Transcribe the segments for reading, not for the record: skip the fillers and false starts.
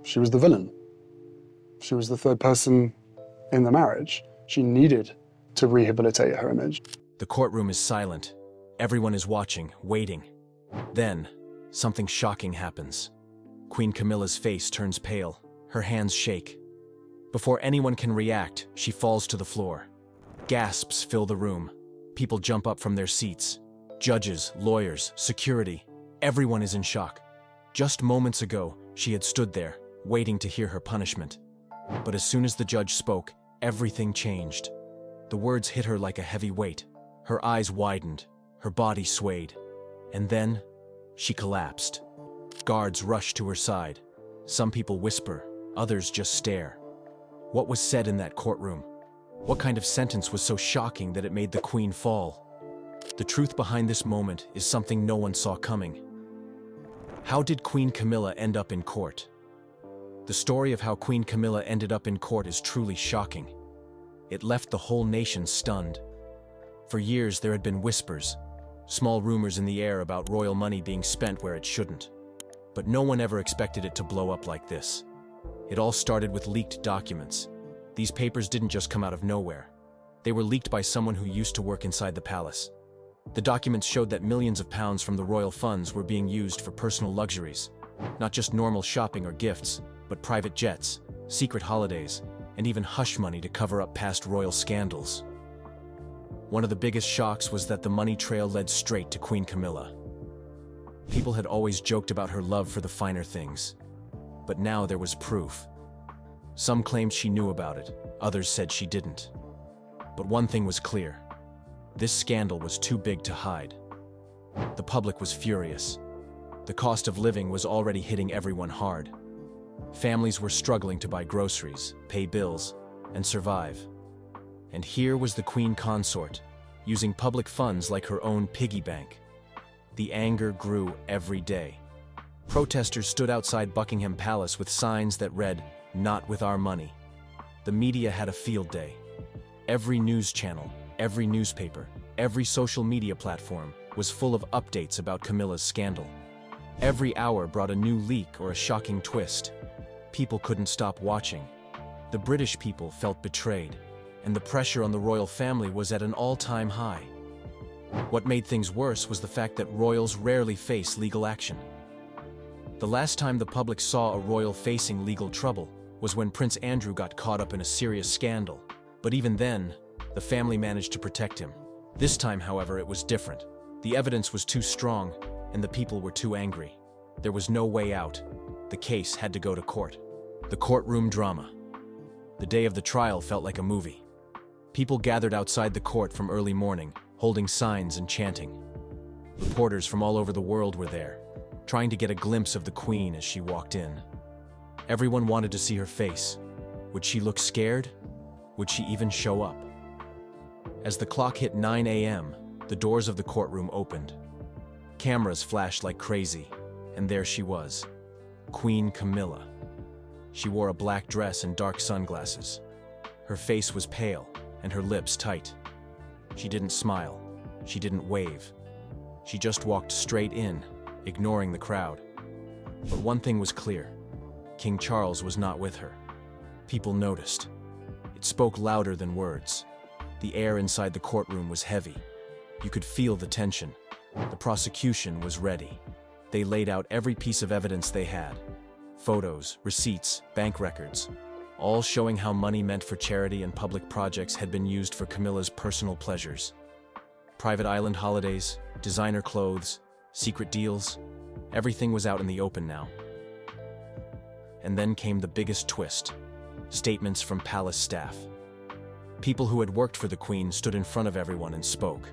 She was the villain. She was the third person in the marriage. She needed to rehabilitate her image. The courtroom is silent. Everyone is watching, waiting. Then, something shocking happens. Queen Camilla's face turns pale. Her hands shake. Before anyone can react, she falls to the floor. Gasps fill the room. People jump up from their seats. Judges, lawyers, security. Everyone is in shock. Just moments ago, she had stood there, waiting to hear her punishment. But as soon as the judge spoke, everything changed. The words hit her like a heavy weight. Her eyes widened. Her body swayed. And then, she collapsed. Guards rush to her side. Some people whisper, others just stare. What was said in that courtroom? What kind of sentence was so shocking that it made the queen fall? The truth behind this moment is something no one saw coming. How did Queen Camilla end up in court? The story of how Queen Camilla ended up in court is truly shocking. It left the whole nation stunned. For years there had been whispers, small rumors in the air about royal money being spent where it shouldn't. But no one ever expected it to blow up like this. It all started with leaked documents. These papers didn't just come out of nowhere. They were leaked by someone who used to work inside the palace. The documents showed that millions of pounds from the royal funds were being used for personal luxuries. Not just normal shopping or gifts, but private jets, secret holidays, and even hush money to cover up past royal scandals. One of the biggest shocks was that the money trail led straight to Queen Camilla. People had always joked about her love for the finer things. But now there was proof. Some claimed she knew about it, others said she didn't. But one thing was clear. This scandal was too big to hide. The public was furious. The cost of living was already hitting everyone hard. Families were struggling to buy groceries, pay bills, and survive. And here was the queen consort, using public funds like her own piggy bank. The anger grew every day. Protesters stood outside Buckingham Palace with signs that read, "Not with our money." The media had a field day. Every news channel, every newspaper, every social media platform was full of updates about Camilla's scandal. Every hour brought a new leak or a shocking twist. People couldn't stop watching. The British people felt betrayed, and the pressure on the royal family was at an all-time high. What made things worse was the fact that royals rarely face legal action. The last time the public saw a royal facing legal trouble was when Prince Andrew got caught up in a serious scandal. But even then, the family managed to protect him. This time, however, it was different. The evidence was too strong, and the people were too angry. There was no way out. The case had to go to court. The courtroom drama. The day of the trial felt like a movie. People gathered outside the court from early morning, holding signs and chanting. Reporters from all over the world were there, trying to get a glimpse of the queen as she walked in. Everyone wanted to see her face. Would she look scared? Would she even show up? As the clock hit 9 a.m., the doors of the courtroom opened. Cameras flashed like crazy, and there she was, Queen Camilla. She wore a black dress and dark sunglasses. Her face was pale, and her lips tight. She didn't smile. She didn't wave. She just walked straight in, ignoring the crowd. But one thing was clear. King Charles was not with her. People noticed. It spoke louder than words. The air inside the courtroom was heavy. You could feel the tension. The prosecution was ready. They laid out every piece of evidence they had. Photos, receipts, bank records, all showing how money meant for charity and public projects had been used for Camilla's personal pleasures. Private island holidays, designer clothes, secret deals, everything was out in the open now. And then came the biggest twist. Statements from palace staff. People who had worked for the queen stood in front of everyone and spoke.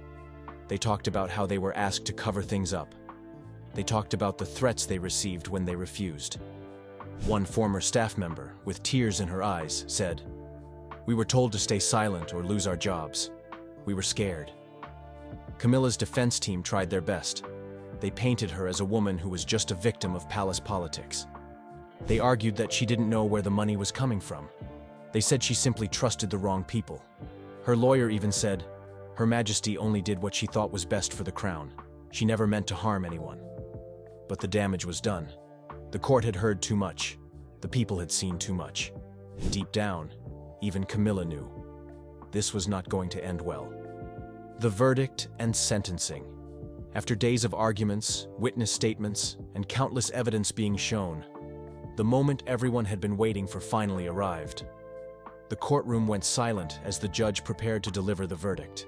They talked about how they were asked to cover things up. They talked about the threats they received when they refused. One former staff member, with tears in her eyes, said, "We were told to stay silent or lose our jobs. We were scared." Camilla's defense team tried their best. They painted her as a woman who was just a victim of palace politics. They argued that she didn't know where the money was coming from. They said she simply trusted the wrong people. Her lawyer even said, Her Majesty only did what she thought was best for the crown. She never meant to harm anyone. But the damage was done. The court had heard too much. The people had seen too much. Deep down, even Camilla knew. This was not going to end well. The verdict and sentencing. After days of arguments, witness statements, and countless evidence being shown, the moment everyone had been waiting for finally arrived. The courtroom went silent as the judge prepared to deliver the verdict.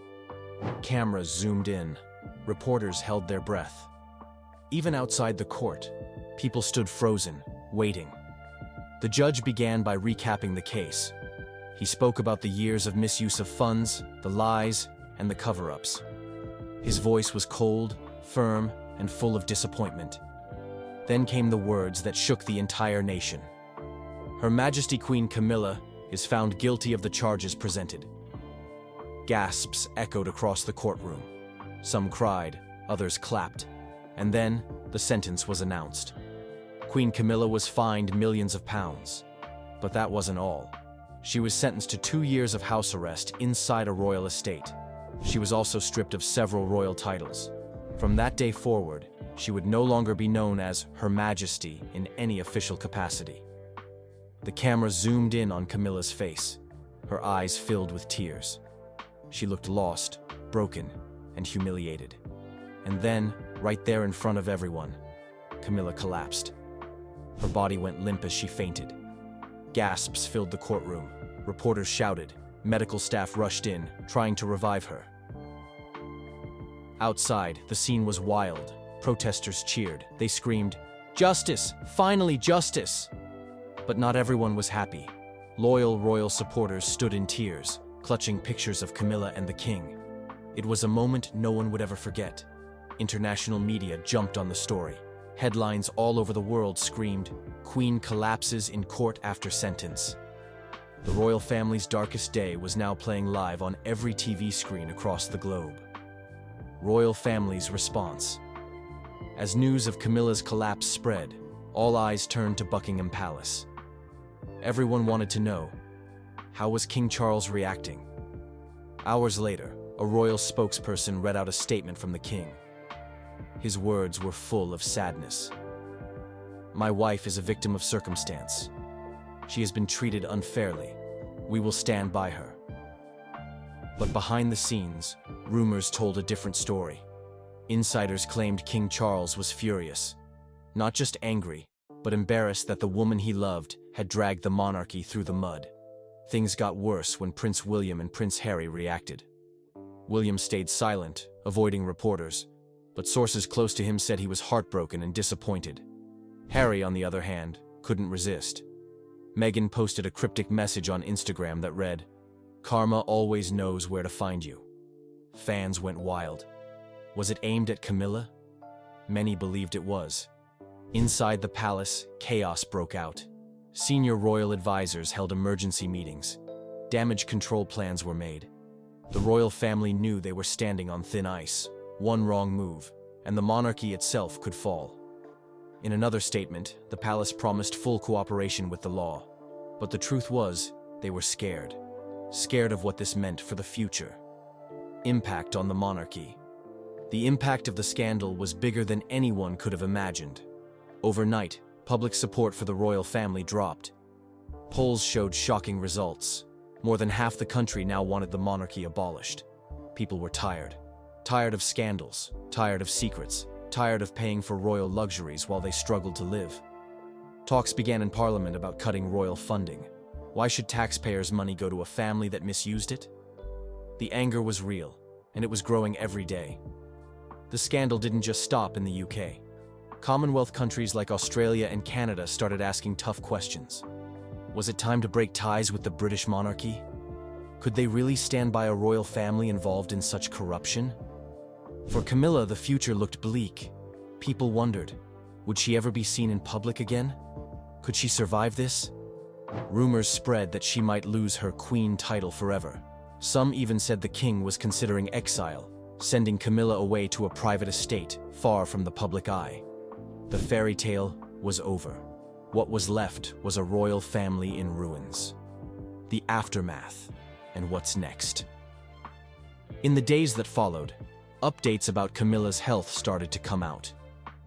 Cameras zoomed in. Reporters held their breath. Even outside the court, people stood frozen, waiting. The judge began by recapping the case. He spoke about the years of misuse of funds, the lies, and the cover-ups. His voice was cold, firm, and full of disappointment. Then came the words that shook the entire nation. Her Majesty Queen Camilla is found guilty of the charges presented. Gasps echoed across the courtroom. Some cried, others clapped, and then the sentence was announced. Queen Camilla was fined millions of pounds. But that wasn't all. She was sentenced to 2 years of house arrest inside a royal estate. She was also stripped of several royal titles. From that day forward, she would no longer be known as Her Majesty in any official capacity. The camera zoomed in on Camilla's face. Her eyes filled with tears. She looked lost, broken, and humiliated. And then, right there in front of everyone, Camilla collapsed. Her body went limp as she fainted. Gasps filled the courtroom. Reporters shouted. Medical staff rushed in, trying to revive her. Outside, the scene was wild. Protesters cheered. They screamed, "Justice! Finally justice!" But not everyone was happy. Loyal royal supporters stood in tears, clutching pictures of Camilla and the king. It was a moment no one would ever forget. International media jumped on the story. Headlines all over the world screamed, "Queen collapses in court after sentence." The royal family's darkest day was now playing live on every TV screen across the globe. Royal family's response. As news of Camilla's collapse spread, all eyes turned to Buckingham Palace. Everyone wanted to know, how was King Charles reacting? Hours later, a royal spokesperson read out a statement from the king. His words were full of sadness. "My wife is a victim of circumstance. She has been treated unfairly. We will stand by her." But behind the scenes, rumors told a different story. Insiders claimed King Charles was furious. Not just angry, but embarrassed that the woman he loved had dragged the monarchy through the mud. Things got worse when Prince William and Prince Harry reacted. William stayed silent, avoiding reporters, but sources close to him said he was heartbroken and disappointed. Harry, on the other hand, couldn't resist. Meghan posted a cryptic message on Instagram that read, "Karma always knows where to find you." Fans went wild. Was it aimed at Camilla? Many believed it was. Inside the palace, chaos broke out. Senior royal advisors held emergency meetings. Damage control plans were made. The royal family knew they were standing on thin ice. One wrong move, and the monarchy itself could fall. In another statement, the palace promised full cooperation with the law. But the truth was, they were scared. Scared of what this meant for the future. Impact on the monarchy. The impact of the scandal was bigger than anyone could have imagined. Overnight, public support for the royal family dropped. Polls showed shocking results. More than half the country now wanted the monarchy abolished. People were tired. Tired of scandals, tired of secrets, tired of paying for royal luxuries while they struggled to live. Talks began in Parliament about cutting royal funding. Why should taxpayers' money go to a family that misused it? The anger was real, and it was growing every day. The scandal didn't just stop in the UK. Commonwealth countries like Australia and Canada started asking tough questions. Was it time to break ties with the British monarchy? Could they really stand by a royal family involved in such corruption? For Camilla, the future looked bleak. People wondered, would she ever be seen in public again? Could she survive this? Rumors spread that she might lose her queen title forever. Some even said the king was considering exile, sending Camilla away to a private estate far from the public eye. The fairy tale was over. What was left was a royal family in ruins. The aftermath, and what's next. In the days that followed, updates about Camilla's health started to come out.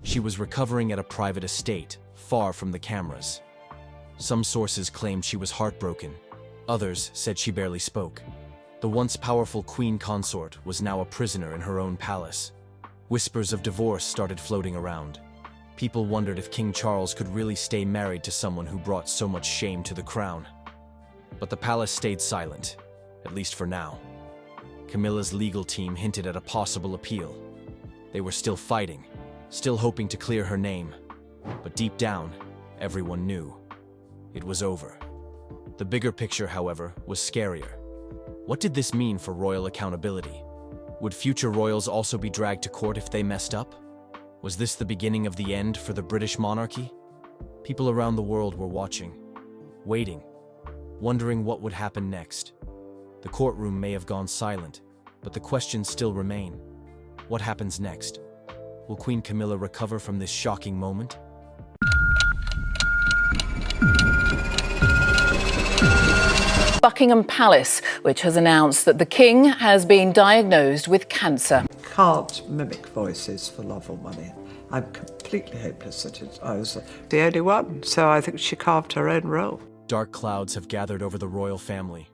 She was recovering at a private estate, far from the cameras. Some sources claimed she was heartbroken. Others said she barely spoke. The once powerful queen consort was now a prisoner in her own palace. Whispers of divorce started floating around. People wondered if King Charles could really stay married to someone who brought so much shame to the crown. But the palace stayed silent, at least for now. Camilla's legal team hinted at a possible appeal. They were still fighting, still hoping to clear her name. But deep down, everyone knew it was over. The bigger picture, however, was scarier. What did this mean for royal accountability? Would future royals also be dragged to court if they messed up? Was this the beginning of the end for the British monarchy? People around the world were watching, waiting, wondering what would happen next. The courtroom may have gone silent, but the questions still remain. What happens next? Will Queen Camilla recover from this shocking moment? Buckingham Palace, which has announced that the King has been diagnosed with cancer. Can't mimic voices for love or money. I'm completely hopeless at it. I was the only one, so I think she carved her own role. Dark clouds have gathered over the royal family.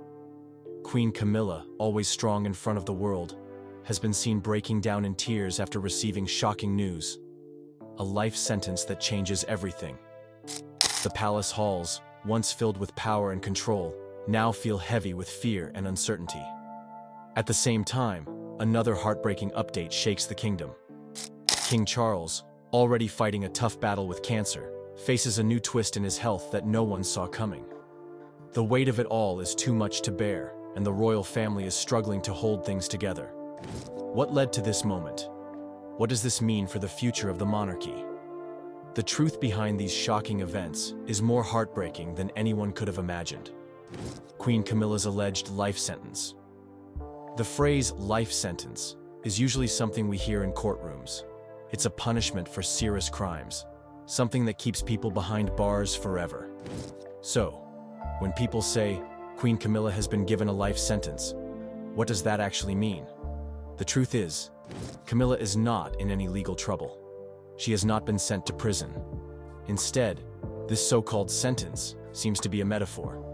Queen Camilla, always strong in front of the world, has been seen breaking down in tears after receiving shocking news. A life sentence that changes everything. The palace halls, once filled with power and control, now feel heavy with fear and uncertainty. At the same time, another heartbreaking update shakes the kingdom. King Charles, already fighting a tough battle with cancer, faces a new twist in his health that no one saw coming. The weight of it all is too much to bear, and the royal family is struggling to hold things together. What led to this moment? What does this mean for the future of the monarchy? The truth behind these shocking events is more heartbreaking than anyone could have imagined. Queen Camilla's alleged life sentence. The phrase life sentence is usually something we hear in courtrooms. It's a punishment for serious crimes, something that keeps people behind bars forever. So, when people say Queen Camilla has been given a life sentence, what does that actually mean? The truth is, Camilla is not in any legal trouble. She has not been sent to prison. Instead, this so-called sentence seems to be a metaphor.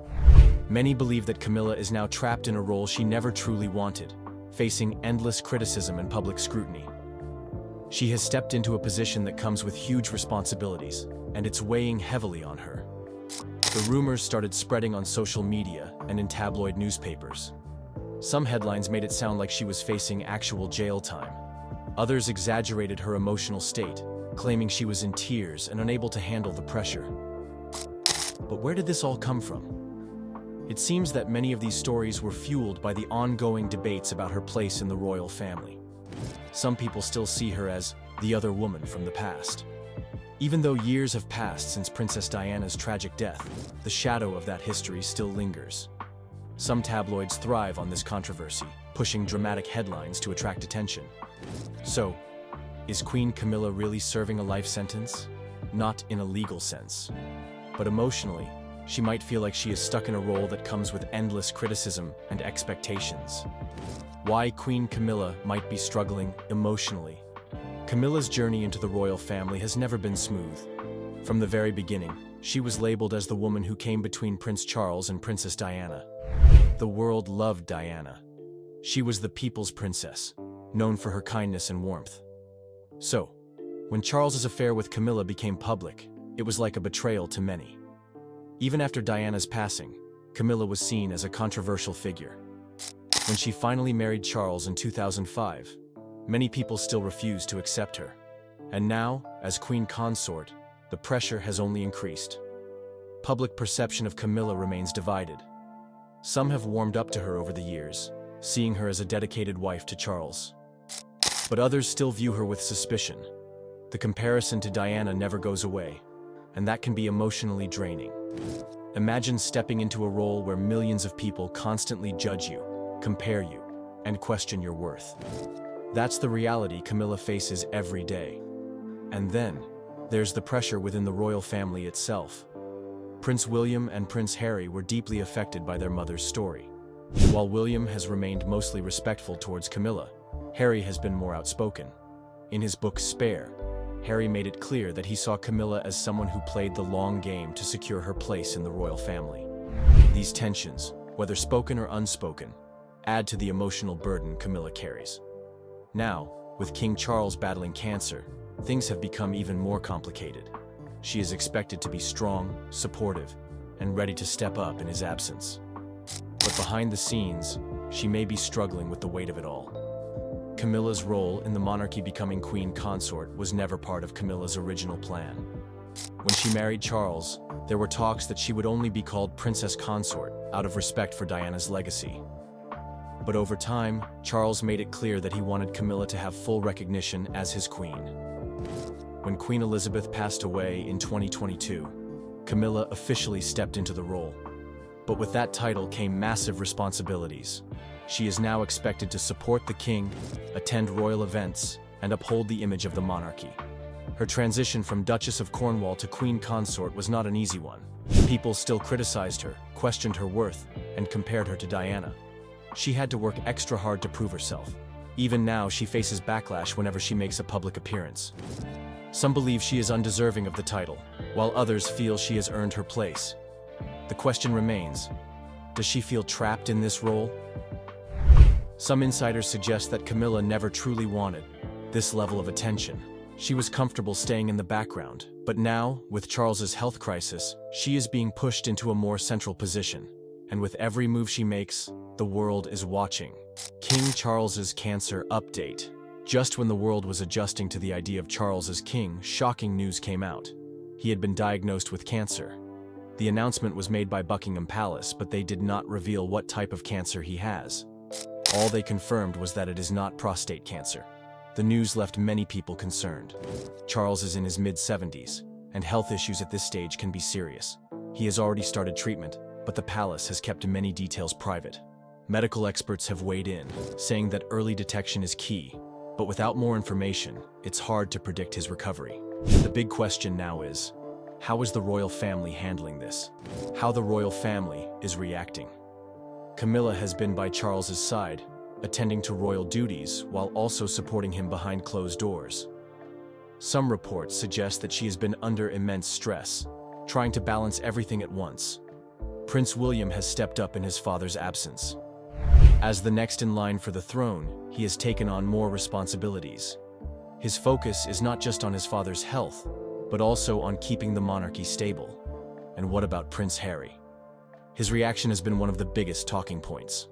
Many believe that Camilla is now trapped in a role she never truly wanted, facing endless criticism and public scrutiny. She has stepped into a position that comes with huge responsibilities, and it's weighing heavily on her. The rumors started spreading on social media and in tabloid newspapers. Some headlines made it sound like she was facing actual jail time. Others exaggerated her emotional state, claiming she was in tears and unable to handle the pressure. But where did this all come from? It seems that many of these stories were fueled by the ongoing debates about her place in the royal family. Some people still see her as the other woman from the past. Even though years have passed since Princess Diana's tragic death, the shadow of that history still lingers. Some tabloids thrive on this controversy, pushing dramatic headlines to attract attention. So, is Queen Camilla really serving a life sentence? Not in a legal sense, but emotionally, she might feel like she is stuck in a role that comes with endless criticism and expectations. Why Queen Camilla might be struggling emotionally. Camilla's journey into the royal family has never been smooth. From the very beginning, she was labeled as the woman who came between Prince Charles and Princess Diana. The world loved Diana. She was the people's princess, known for her kindness and warmth. So, when Charles's affair with Camilla became public, it was like a betrayal to many. Even after Diana's passing, Camilla was seen as a controversial figure. When she finally married Charles in 2005, many people still refused to accept her. And now, as queen consort, the pressure has only increased. Public perception of Camilla remains divided. Some have warmed up to her over the years, seeing her as a dedicated wife to Charles. But others still view her with suspicion. The comparison to Diana never goes away, and that can be emotionally draining. Imagine stepping into a role where millions of people constantly judge you, compare you, and question your worth. That's the reality Camilla faces every day. And then, there's the pressure within the royal family itself. Prince William and Prince Harry were deeply affected by their mother's story. While William has remained mostly respectful towards Camilla, Harry has been more outspoken. In his book Spare, Harry made it clear that he saw Camilla as someone who played the long game to secure her place in the royal family. These tensions, whether spoken or unspoken, add to the emotional burden Camilla carries. Now, with King Charles battling cancer, things have become even more complicated. She is expected to be strong, supportive, and ready to step up in his absence. But behind the scenes, she may be struggling with the weight of it all. Camilla's role in the monarchy becoming queen consort was never part of Camilla's original plan. When she married Charles, there were talks that she would only be called princess consort out of respect for Diana's legacy. But over time, Charles made it clear that he wanted Camilla to have full recognition as his queen. When Queen Elizabeth passed away in 2022, Camilla officially stepped into the role. But with that title came massive responsibilities. She is now expected to support the king, attend royal events, and uphold the image of the monarchy. Her transition from Duchess of Cornwall to queen consort was not an easy one. People still criticized her, questioned her worth, and compared her to Diana. She had to work extra hard to prove herself. Even now, she faces backlash whenever she makes a public appearance. Some believe she is undeserving of the title, while others feel she has earned her place. The question remains, does she feel trapped in this role? Some insiders suggest that Camilla never truly wanted this level of attention. She was comfortable staying in the background, but now, with Charles's health crisis, she is being pushed into a more central position. And with every move she makes, the world is watching. King Charles's cancer update. Just when the world was adjusting to the idea of Charles as king, shocking news came out. He had been diagnosed with cancer. The announcement was made by Buckingham Palace, but they did not reveal what type of cancer he has. All they confirmed was that it is not prostate cancer. The news left many people concerned. Charles is in his mid-70s, and health issues at this stage can be serious. He has already started treatment, but the palace has kept many details private. Medical experts have weighed in, saying that early detection is key, but without more information, it's hard to predict his recovery. The big question now is, how is the royal family handling this? How the royal family is reacting? Camilla has been by Charles's side, attending to royal duties while also supporting him behind closed doors. Some reports suggest that she has been under immense stress, trying to balance everything at once. Prince William has stepped up in his father's absence. As the next in line for the throne, he has taken on more responsibilities. His focus is not just on his father's health, but also on keeping the monarchy stable. And what about Prince Harry? His reaction has been one of the biggest talking points.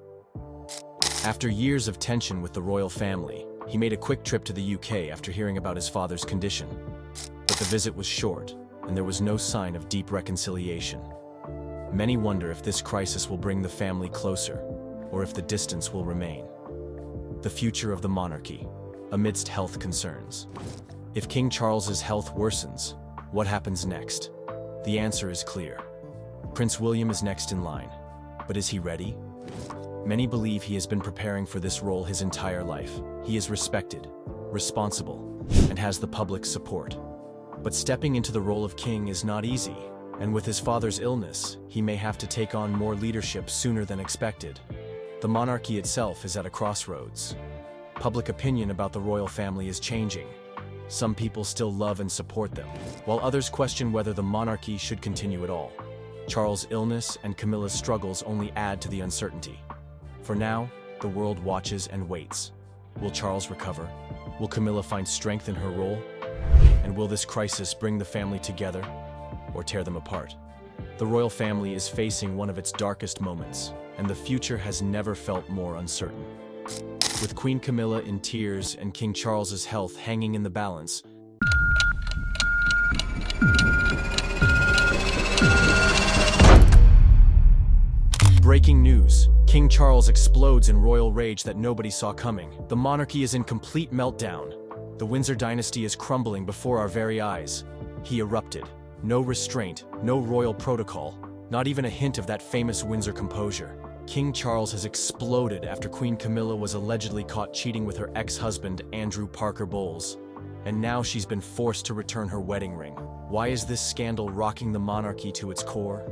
After years of tension with the royal family, he made a quick trip to the UK after hearing about his father's condition. But the visit was short, and there was no sign of deep reconciliation. Many wonder if this crisis will bring the family closer, or if the distance will remain. The future of the monarchy, amidst health concerns. If King Charles's health worsens, what happens next? The answer is clear. Prince William is next in line, but is he ready? Many believe he has been preparing for this role his entire life. He is respected, responsible, and has the public's support. But stepping into the role of king is not easy, and with his father's illness, he may have to take on more leadership sooner than expected. The monarchy itself is at a crossroads. Public opinion about the royal family is changing. Some people still love and support them, while others question whether the monarchy should continue at all. Charles' illness and Camilla's struggles only add to the uncertainty. For now, the world watches and waits. Will Charles recover? Will Camilla find strength in her role? And will this crisis bring the family together or tear them apart? The royal family is facing one of its darkest moments, and the future has never felt more uncertain. With Queen Camilla in tears and King Charles's health hanging in the balance, breaking news. King Charles explodes in royal rage that nobody saw coming. The monarchy is in complete meltdown. The Windsor dynasty is crumbling before our very eyes. He erupted. No restraint, no royal protocol, not even a hint of that famous Windsor composure. King Charles has exploded after Queen Camilla was allegedly caught cheating with her ex-husband, Andrew Parker Bowles. And now she's been forced to return her wedding ring. Why is this scandal rocking the monarchy to its core?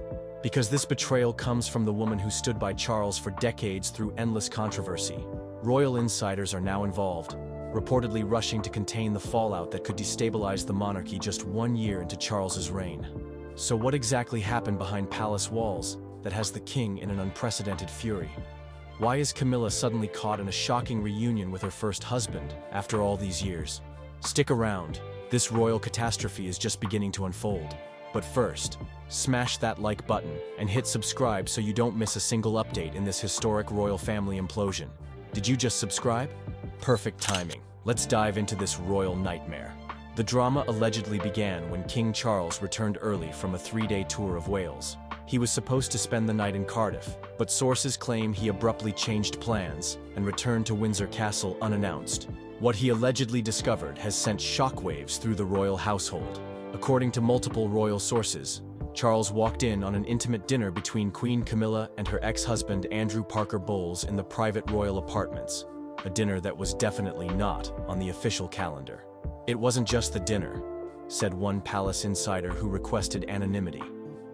Because this betrayal comes from the woman who stood by Charles for decades through endless controversy. Royal insiders are now involved. reportedly rushing to contain the fallout that could destabilize the monarchy just 1 year into Charles's reign. So what exactly happened behind palace walls that has the king in an unprecedented fury? Why is Camilla suddenly caught in a shocking reunion with her first husband after all these years? Stick around, this royal catastrophe is just beginning to unfold. But first, smash that like button and hit subscribe so you don't miss a single update in this historic royal family implosion. Did you just subscribe? Perfect timing. Let's dive into this royal nightmare. The drama allegedly began when King Charles returned early from a 3-day tour of Wales. He was supposed to spend the night in Cardiff, but sources claim he abruptly changed plans and returned to Windsor Castle unannounced. What he allegedly discovered has sent shockwaves through the royal household. According to multiple royal sources, Charles walked in on an intimate dinner between Queen Camilla and her ex-husband Andrew Parker Bowles in the private royal apartments, a dinner that was definitely not on the official calendar. It wasn't just the dinner, said one palace insider who requested anonymity.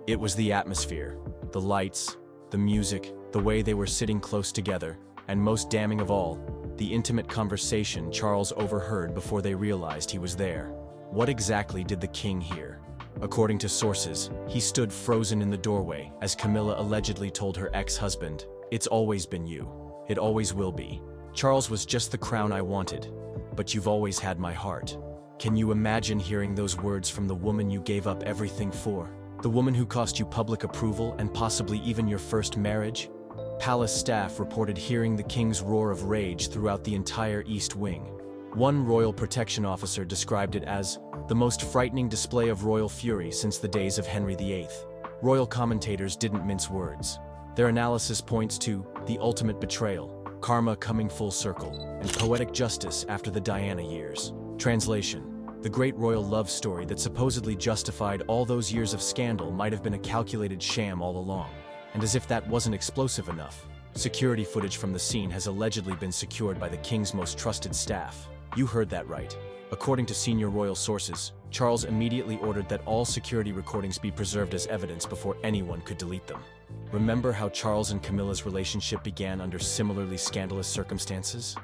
It was the atmosphere, the lights, the music, the way they were sitting close together, and most damning of all, the intimate conversation Charles overheard before they realized he was there. What exactly did the king hear? According to sources, he stood frozen in the doorway as Camilla allegedly told her ex-husband, "It's always been you. It always will be. Charles was just the crown I wanted, but you've always had my heart." Can you imagine hearing those words from the woman you gave up everything for? The woman who cost you public approval and possibly even your first marriage? Palace staff reported hearing the king's roar of rage throughout the entire East Wing. One royal protection officer described it as the most frightening display of royal fury since the days of Henry VIII. Royal commentators didn't mince words. Their analysis points to the ultimate betrayal, karma coming full circle, and poetic justice after the Diana years. Translation: the great royal love story that supposedly justified all those years of scandal might have been a calculated sham all along. And as if that wasn't explosive enough, security footage from the scene has allegedly been secured by the king's most trusted staff. You heard that right. According to senior royal sources, Charles immediately ordered that all security recordings be preserved as evidence before anyone could delete them. Remember how Charles and Camilla's relationship began under similarly scandalous circumstances?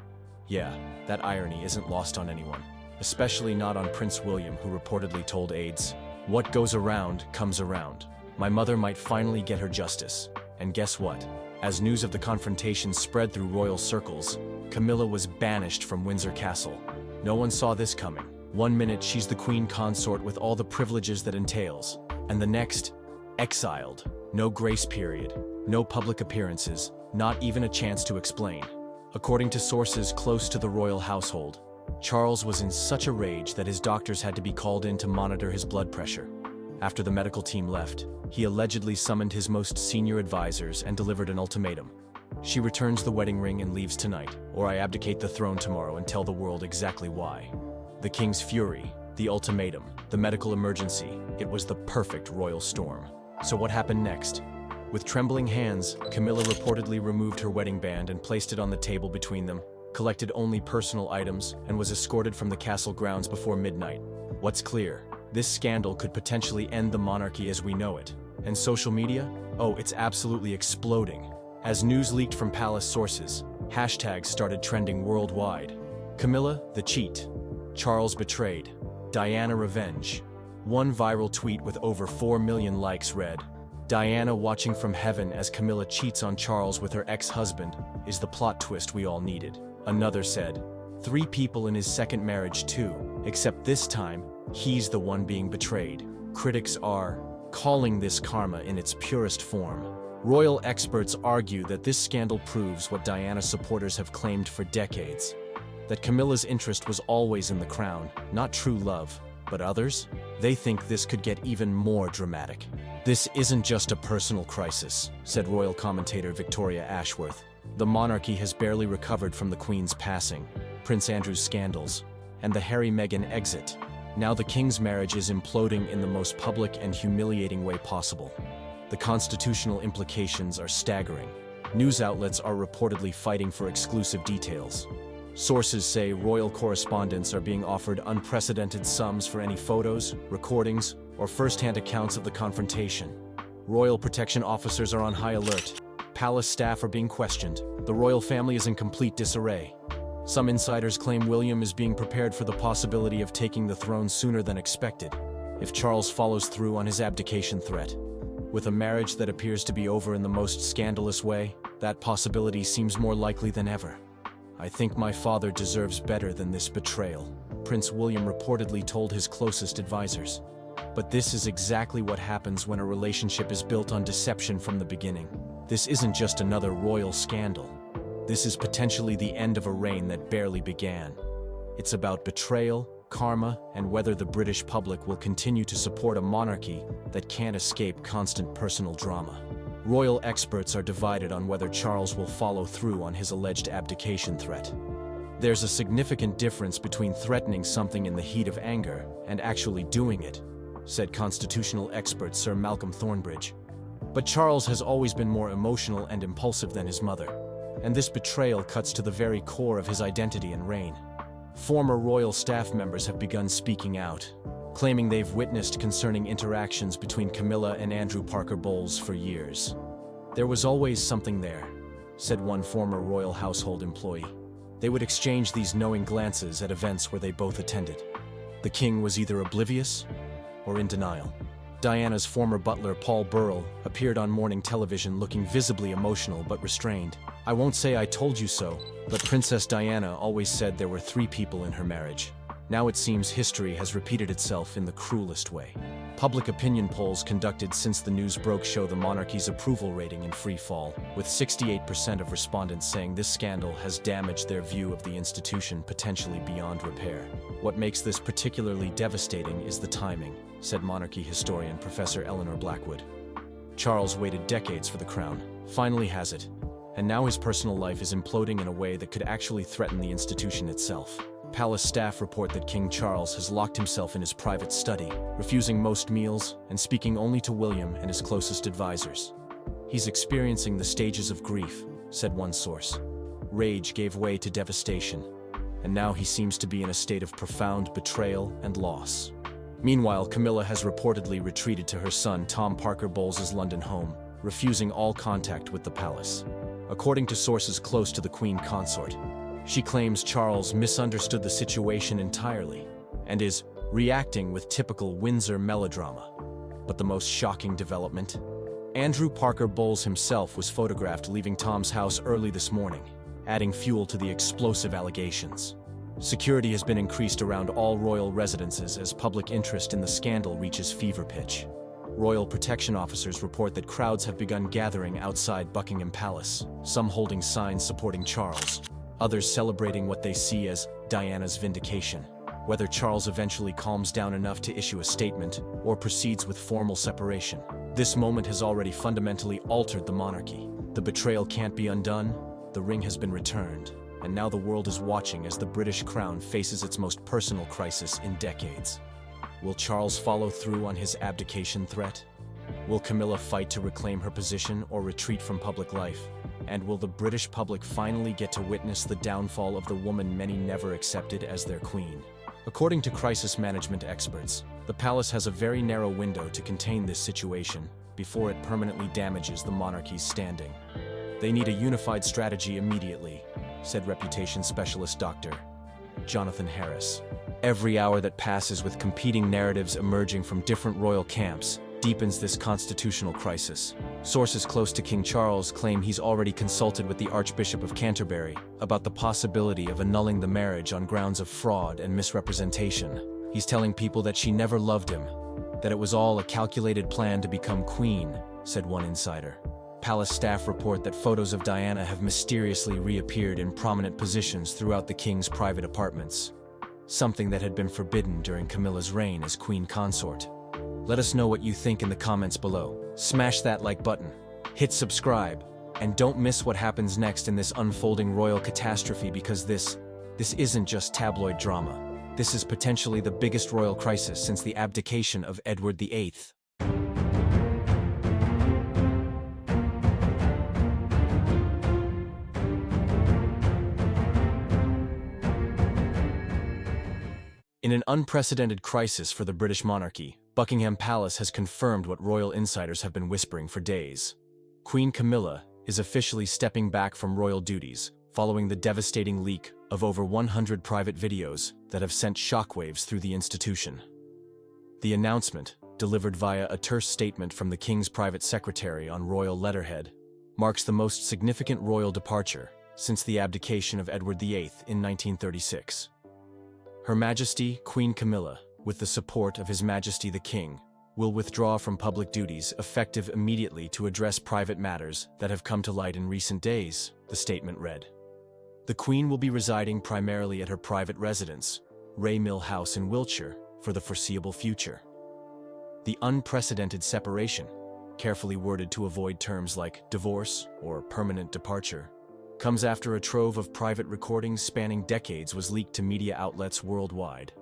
Yeah, that irony isn't lost on anyone, especially not on Prince William, who reportedly told aides, "What goes around comes around. My mother might finally get her justice." And guess what? As news of the confrontation spread through royal circles, Camilla was banished from Windsor Castle. No one saw this coming. 1 minute she's the queen consort with all the privileges that entails, and the next, exiled. No grace period, no public appearances, not even a chance to explain. According to sources close to the royal household, Charles was in such a rage that his doctors had to be called in to monitor his blood pressure. After the medical team left, he allegedly summoned his most senior advisors and delivered an ultimatum. "She returns the wedding ring and leaves tonight, or I abdicate the throne tomorrow and tell the world exactly why." The king's fury, the ultimatum, the medical emergency, it was the perfect royal storm. So what happened next? With trembling hands, Camilla reportedly removed her wedding band and placed it on the table between them, collected only personal items, and was escorted from the castle grounds before midnight. What's clear? This scandal could potentially end the monarchy as we know it. And social media? Oh, it's absolutely exploding. As news leaked from palace sources, hashtags started trending worldwide. Camilla, the cheat. Charles betrayed. Diana revenge. One viral tweet with over 4 million likes read, "Diana watching from heaven as Camilla cheats on Charles with her ex-husband is the plot twist we all needed." Another said, "3 people in his second marriage too, except this time, he's the one being betrayed." Critics are calling this karma in its purest form. Royal experts argue that this scandal proves what Diana supporters have claimed for decades, that Camilla's interest was always in the crown, not true love. But others? They think this could get even more dramatic. "This isn't just a personal crisis," said royal commentator Victoria Ashworth. "The monarchy has barely recovered from the Queen's passing, Prince Andrew's scandals, and the Harry-Meghan exit. Now the king's marriage is imploding in the most public and humiliating way possible. The constitutional implications are staggering. News outlets are reportedly fighting for exclusive details. Sources say royal correspondents are being offered unprecedented sums for any photos, recordings, or first-hand accounts of the confrontation. Royal protection officers are on high alert. Palace staff are being questioned. The royal family is in complete disarray. Some insiders claim William is being prepared for the possibility of taking the throne sooner than expected, if Charles follows through on his abdication threat. With a marriage that appears to be over in the most scandalous way, that possibility seems more likely than ever. "I think my father deserves better than this betrayal," Prince William reportedly told his closest advisors. But this is exactly what happens when a relationship is built on deception from the beginning. This isn't just another royal scandal. This is potentially the end of a reign that barely began. It's about betrayal, karma, and whether the British public will continue to support a monarchy that can't escape constant personal drama. Royal experts are divided on whether Charles will follow through on his alleged abdication threat. There's a significant difference between threatening something in the heat of anger and actually doing it, said constitutional expert Sir Malcolm Thornbridge. But Charles has always been more emotional and impulsive than his mother, and this betrayal cuts to the very core of his identity and reign. Former royal staff members have begun speaking out, claiming they've witnessed concerning interactions between Camilla and Andrew Parker Bowles for years. "There was always something there," said one former royal household employee. They would exchange these knowing glances at events where they both attended. The king was either oblivious or in denial. Diana's former butler, Paul Burrell, appeared on morning television looking visibly emotional but restrained. "I won't say I told you so, but Princess Diana always said there were 3 people in her marriage. Now it seems history has repeated itself in the cruelest way." Public opinion polls conducted since the news broke show the monarchy's approval rating in free fall, with 68% of respondents saying this scandal has damaged their view of the institution potentially beyond repair. "What makes this particularly devastating is the timing," said monarchy historian Professor Eleanor Blackwood. "Charles waited decades for the crown, finally has it, and now his personal life is imploding in a way that could actually threaten the institution itself." Palace staff report that King Charles has locked himself in his private study, refusing most meals and speaking only to William and his closest advisors. "He's experiencing the stages of grief," said one source. "Rage gave way to devastation, and now he seems to be in a state of profound betrayal and loss." Meanwhile, Camilla has reportedly retreated to her son Tom Parker Bowles' London home, refusing all contact with the palace. According to sources close to the Queen Consort, she claims Charles misunderstood the situation entirely and is reacting with typical Windsor melodrama. But the most shocking development? Andrew Parker Bowles himself was photographed leaving Tom's house early this morning, adding fuel to the explosive allegations. Security has been increased around all royal residences as public interest in the scandal reaches fever pitch. Royal protection officers report that crowds have begun gathering outside Buckingham Palace, some holding signs supporting Charles, others celebrating what they see as Diana's vindication. Whether Charles eventually calms down enough to issue a statement or proceeds with formal separation, this moment has already fundamentally altered the monarchy. The betrayal can't be undone, the ring has been returned, and now the world is watching as the British crown faces its most personal crisis in decades. Will Charles follow through on his abdication threat? Will Camilla fight to reclaim her position or retreat from public life? And will the British public finally get to witness the downfall of the woman many never accepted as their queen? According to crisis management experts, the palace has a very narrow window to contain this situation before it permanently damages the monarchy's standing. They need a unified strategy immediately, said reputation specialist Dr. Jonathan Harris. Every hour that passes with competing narratives emerging from different royal camps deepens this constitutional crisis. Sources close to King Charles claim he's already consulted with the Archbishop of Canterbury about the possibility of annulling the marriage on grounds of fraud and misrepresentation. He's telling people that she never loved him, that it was all a calculated plan to become queen, said one insider. Palace staff report that photos of Diana have mysteriously reappeared in prominent positions throughout the king's private apartments, something that had been forbidden during Camilla's reign as queen consort. Let us know what you think in the comments below. Smash that like button, hit subscribe, and don't miss what happens next in this unfolding royal catastrophe, because this isn't just tabloid drama. This is potentially the biggest royal crisis since the abdication of Edward VIII. In an unprecedented crisis for the British monarchy, Buckingham Palace has confirmed what royal insiders have been whispering for days. Queen Camilla is officially stepping back from royal duties, following the devastating leak of over 100 private videos that have sent shockwaves through the institution. The announcement, delivered via a terse statement from the King's private secretary on royal letterhead, marks the most significant royal departure since the abdication of Edward VIII in 1936. Her Majesty Queen Camilla, with the support of His Majesty the King, will withdraw from public duties effective immediately to address private matters that have come to light in recent days, the statement read. The Queen will be residing primarily at her private residence, Ray Mill House in Wiltshire, for the foreseeable future. The unprecedented separation, carefully worded to avoid terms like divorce or permanent departure, comes after a trove of private recordings spanning decades was leaked to media outlets worldwide.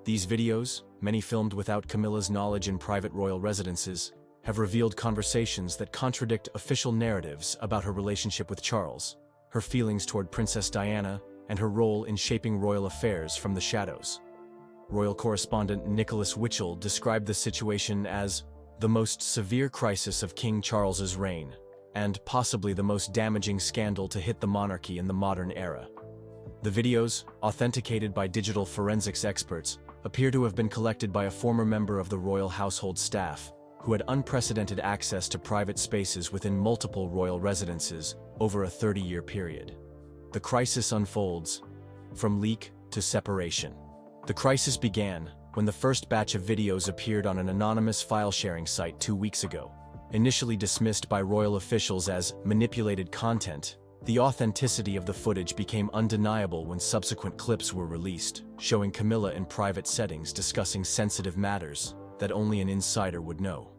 These videos, many filmed without Camilla's knowledge in private royal residences, have revealed conversations that contradict official narratives about her relationship with Charles, her feelings toward Princess Diana, and her role in shaping royal affairs from the shadows. Royal correspondent Nicholas Witchell described the situation as the most severe crisis of King Charles's reign, and possibly the most damaging scandal to hit the monarchy in the modern era. The videos, authenticated by digital forensics experts, appear to have been collected by a former member of the royal household staff, who had unprecedented access to private spaces within multiple royal residences over a 30-year period. The crisis unfolds from leak to separation. The crisis began when the first batch of videos appeared on an anonymous file-sharing site 2 weeks ago. Initially dismissed by royal officials as manipulated content, the authenticity of the footage became undeniable when subsequent clips were released, showing Camilla in private settings discussing sensitive matters that only an insider would know.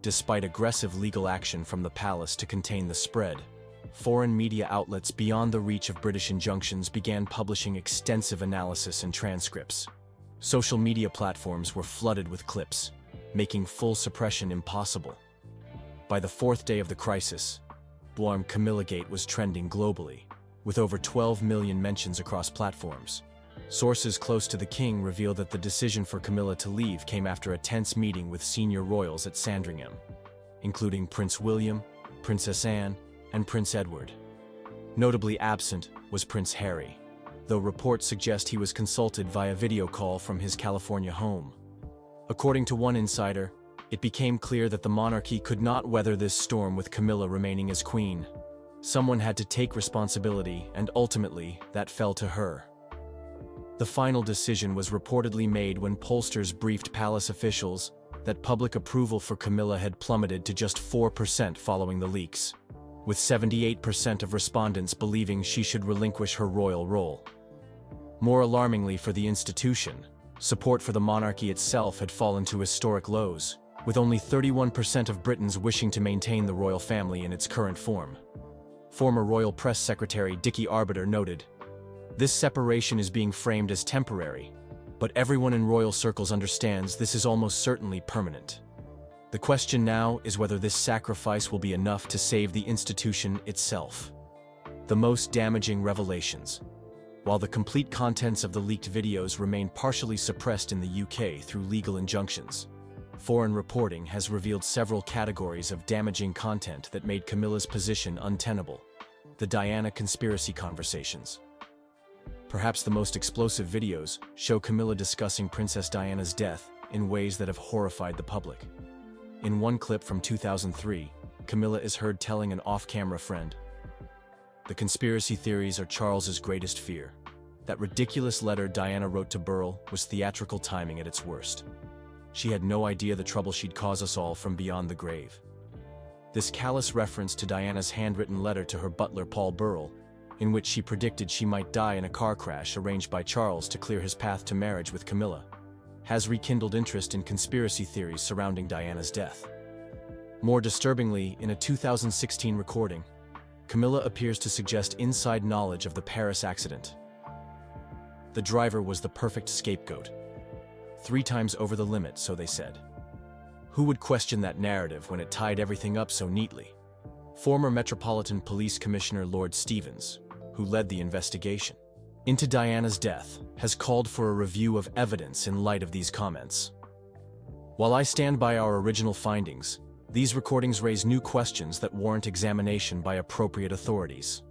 Despite aggressive legal action from the palace to contain the spread, foreign media outlets beyond the reach of British injunctions began publishing extensive analysis and transcripts. Social media platforms were flooded with clips, making full suppression impossible. By the fourth day of the crisis, Camillagate was trending globally, with over 12 million mentions across platforms. Sources close to the king reveal that the decision for Camilla to leave came after a tense meeting with senior royals at Sandringham, including Prince William, Princess Anne, and Prince Edward. Notably absent was Prince Harry, though reports suggest he was consulted via video call from his California home. According to one insider, it became clear that the monarchy could not weather this storm with Camilla remaining as queen. Someone had to take responsibility, and ultimately, that fell to her. The final decision was reportedly made when pollsters briefed palace officials that public approval for Camilla had plummeted to just 4% following the leaks, with 78% of respondents believing she should relinquish her royal role. More alarmingly for the institution, support for the monarchy itself had fallen to historic lows, with only 31% of Britons wishing to maintain the royal family in its current form. Former Royal Press Secretary Dickie Arbiter noted, "This separation is being framed as temporary, but everyone in royal circles understands this is almost certainly permanent. The question now is whether this sacrifice will be enough to save the institution itself." The most damaging revelations. While the complete contents of the leaked videos remain partially suppressed in the UK through legal injunctions, foreign reporting has revealed several categories of damaging content that made Camilla's position untenable. The Diana conspiracy conversations. Perhaps the most explosive videos show Camilla discussing Princess Diana's death in ways that have horrified the public. In one clip from 2003, Camilla is heard telling an off-camera friend, "The conspiracy theories are Charles's greatest fear. That ridiculous letter Diana wrote to Burrell was theatrical timing at its worst. She had no idea the trouble she'd cause us all from beyond the grave." This callous reference to Diana's handwritten letter to her butler Paul Burrell, in which she predicted she might die in a car crash arranged by Charles to clear his path to marriage with Camilla, has rekindled interest in conspiracy theories surrounding Diana's death. More disturbingly, in a 2016 recording, Camilla appears to suggest inside knowledge of the Paris accident. The driver was the perfect scapegoat. 3 times over the limit, so they said. Who would question that narrative when it tied everything up so neatly? Former Metropolitan Police Commissioner Lord Stevens, who led the investigation into Diana's death, has called for a review of evidence in light of these comments. While I stand by our original findings, these recordings raise new questions that warrant examination by appropriate authorities.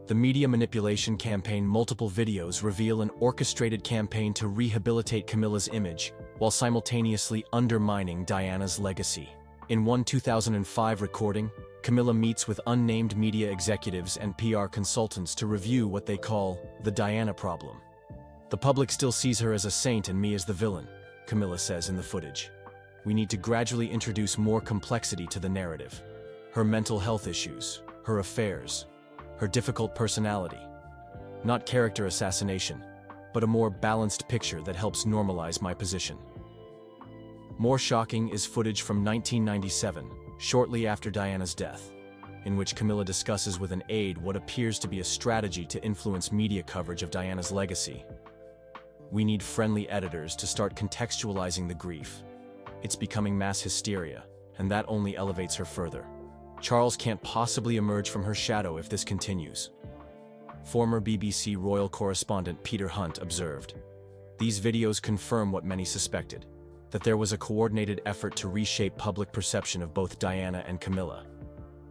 The media manipulation campaign multiple videos reveal an orchestrated campaign to rehabilitate Camilla's image while simultaneously undermining Diana's legacy. In one 2005 recording, Camilla meets with unnamed media executives and PR consultants to review what they call the Diana problem. The public still sees her as a saint and me as the villain, Camilla says in the footage. We need to gradually introduce more complexity to the narrative. Her mental health issues, her affairs, her difficult personality. Not character assassination, but a more balanced picture that helps normalize my position. More shocking is footage from 1997, shortly after Diana's death, in which Camilla discusses with an aide what appears to be a strategy to influence media coverage of Diana's legacy. We need friendly editors to start contextualizing the grief. It's becoming mass hysteria, and that only elevates her further. Charles can't possibly emerge from her shadow if this continues. Former BBC royal correspondent Peter Hunt observed, "These videos confirm what many suspected, that there was a coordinated effort to reshape public perception of both Diana and Camilla.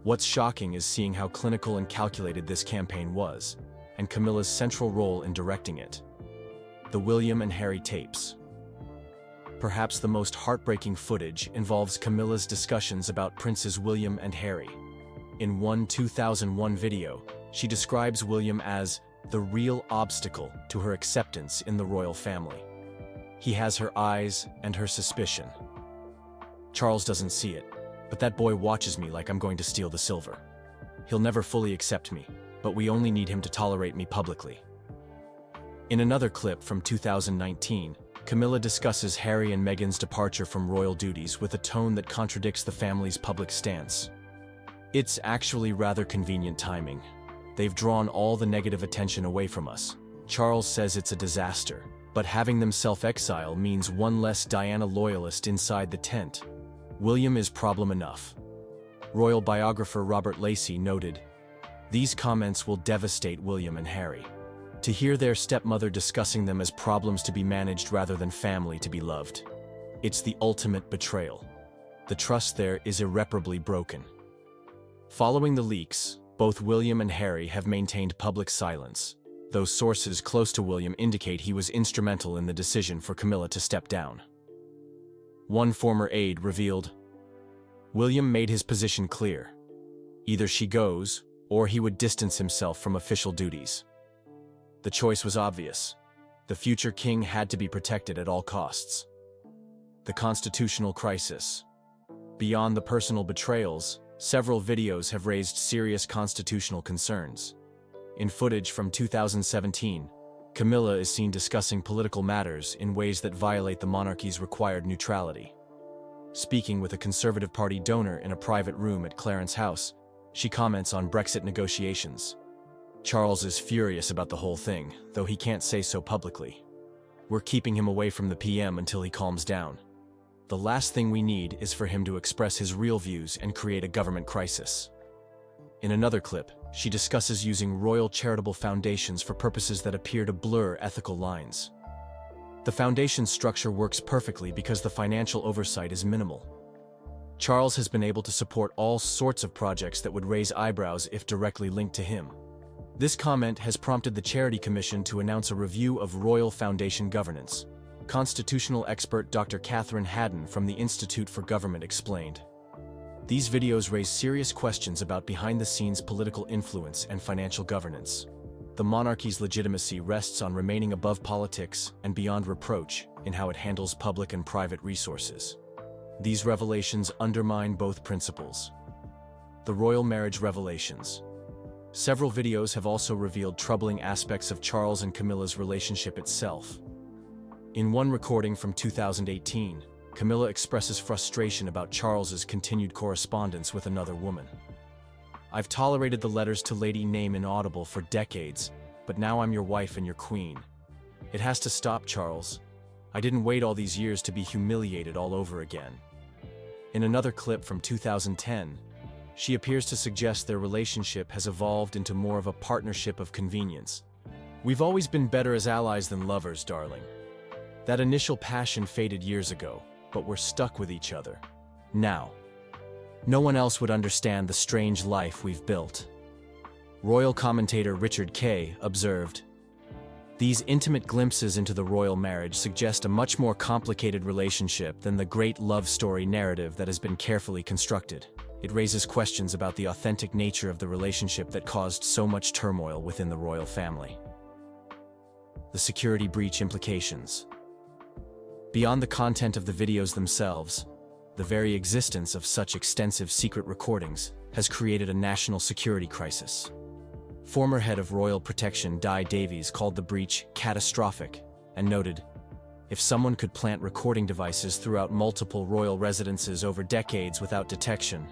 What's shocking is seeing how clinical and calculated this campaign was, and Camilla's central role in directing it." The William and Harry tapes. Perhaps the most heartbreaking footage involves Camilla's discussions about Princes William and Harry. In one 2001 video, she describes William as the real obstacle to her acceptance in the royal family. He has her eyes and her suspicion. Charles doesn't see it, but that boy watches me like I'm going to steal the silver. He'll never fully accept me, but we only need him to tolerate me publicly. In another clip from 2019, Camilla discusses Harry and Meghan's departure from royal duties with a tone that contradicts the family's public stance. It's actually rather convenient timing. They've drawn all the negative attention away from us. Charles says it's a disaster, but having them self-exile means one less Diana loyalist inside the tent. William is problem enough. Royal biographer Robert Lacey noted, "These comments will devastate William and Harry. To hear their stepmother discussing them as problems to be managed rather than family to be loved. It's the ultimate betrayal. The trust there is irreparably broken." Following the leaks, both William and Harry have maintained public silence, though sources close to William indicate he was instrumental in the decision for Camilla to step down. One former aide revealed, "William made his position clear. Either she goes, or he would distance himself from official duties. The choice was obvious. The future king had to be protected at all costs." The constitutional crisis. Beyond the personal betrayals, several videos have raised serious constitutional concerns. In footage from 2017, Camilla is seen discussing political matters in ways that violate the monarchy's required neutrality. Speaking with a Conservative Party donor in a private room at Clarence House, she comments on Brexit negotiations. Charles is furious about the whole thing, though he can't say so publicly. "We're keeping him away from the PM until he calms down. The last thing we need is for him to express his real views and create a government crisis." In another clip, she discusses using royal charitable foundations for purposes that appear to blur ethical lines. The foundation structure works perfectly because the financial oversight is minimal. Charles has been able to support all sorts of projects that would raise eyebrows if directly linked to him. This comment has prompted the Charity Commission to announce a review of royal foundation governance. Constitutional expert Dr. Catherine Haddon from the Institute for Government explained, "These videos raise serious questions about behind-the-scenes political influence and financial governance. The monarchy's legitimacy rests on remaining above politics and beyond reproach in how it handles public and private resources. These revelations undermine both principles." The royal marriage revelations. Several videos have also revealed troubling aspects of Charles and Camilla's relationship itself. In one recording from 2018, Camilla expresses frustration about Charles's continued correspondence with another woman. "I've tolerated the letters to Lady Name inaudible for decades, but now I'm your wife and your queen. It has to stop, Charles. I didn't wait all these years to be humiliated all over again." In another clip from 2010, she appears to suggest their relationship has evolved into more of a partnership of convenience. "We've always been better as allies than lovers, darling. That initial passion faded years ago, but we're stuck with each other. Now. No one else would understand the strange life we've built." Royal commentator Richard Kay observed, "These intimate glimpses into the royal marriage suggest a much more complicated relationship than the great love story narrative that has been carefully constructed. It raises questions about the authentic nature of the relationship that caused so much turmoil within the royal family." The security breach implications. Beyond the content of the videos themselves, the very existence of such extensive secret recordings has created a national security crisis. Former head of Royal Protection Di Davies called the breach catastrophic and noted, "If someone could plant recording devices throughout multiple royal residences over decades without detection,